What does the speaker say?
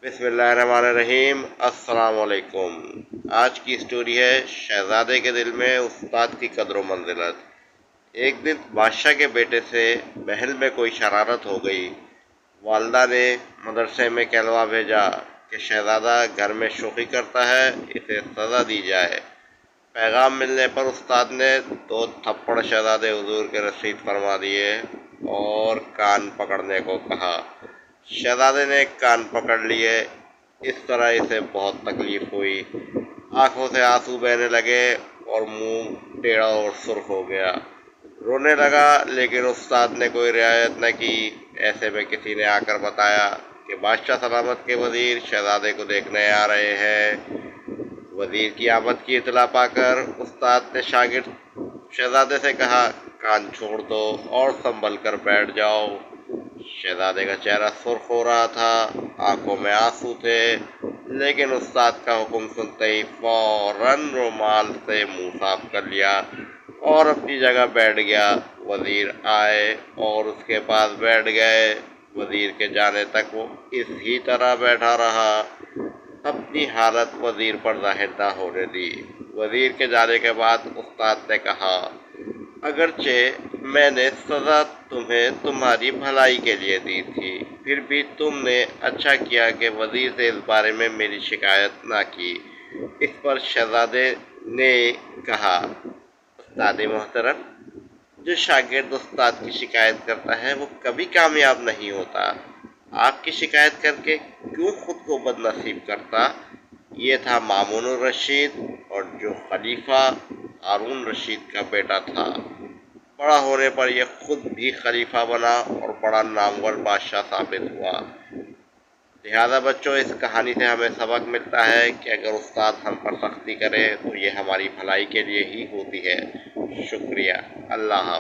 बिस्मिल्लाहिर्रहमानिर्रहीम। अस्सलाम वालेकुम। आज की स्टोरी है शहजादे के दिल में उस्ताद की कदर मंजिलत। एक दिन बादशाह के बेटे से महल में कोई शरारत हो गई। वालदा ने मदरसे में कहलवा भेजा कि शहजादा घर में शोखी करता है, इसे सज़ा दी जाए। पैगाम मिलने पर उस्ताद ने 2 थप्पड़ शहजादे हुजूर के रसीद फरमा दिए और कान पकड़ने को कहा। शहजादे ने कान पकड़ लिए। इस तरह इसे बहुत तकलीफ हुई। आंखों से आंसू बहने लगे और मुंह टेढ़ा और सुर्ख हो गया। रोने लगा, लेकिन उस्ताद ने कोई रियायत न की। ऐसे में किसी ने आकर बताया कि बादशाह सलामत के वजीर शहजादे को देखने आ रहे हैं। वजीर की आमद की इतला पाकर उस्ताद ने शागिर्द शहजादे से कहा, कान छोड़ दो और संभल कर बैठ जाओ। शहजादे का चेहरा सुर्ख हो रहा था, आंखों में आंसू थे, लेकिन उस्ताद का हुक्म सुनते ही फौरन रुमाल से मुंह साफ कर लिया और अपनी जगह बैठ गया। वजीर आए और उसके पास बैठ गए। वजीर के जाने तक वो इसी तरह बैठा रहा, अपनी हालत वजीर पर जाहिर न होने दी। वजीर के जाने के बाद उस्ताद ने कहा, अगरचे मैंने सज़ा तुम्हें तुम्हारी भलाई के लिए दी थी, फिर भी तुमने अच्छा किया कि वजीर से इस बारे में मेरी शिकायत ना की। इस पर शहजादे ने कहा, उस्ताद मोहतरम, जो शागिर्द उस्ताद की शिकायत करता है वो कभी कामयाब नहीं होता। आपकी शिकायत करके क्यों खुद को बदनसीब करता। ये था मामूनुर रशीद, और जो खलीफा हारून रशीद का बेटा था। बड़ा होने पर यह खुद भी खलीफा बना और बड़ा नामवर बादशाह साबित हुआ। लिहाजा बच्चों, इस कहानी से हमें सबक मिलता है कि अगर उस्ताद हम पर सख्ती करे तो ये हमारी भलाई के लिए ही होती है। शुक्रिया। अल्लाह हाफ़िज़।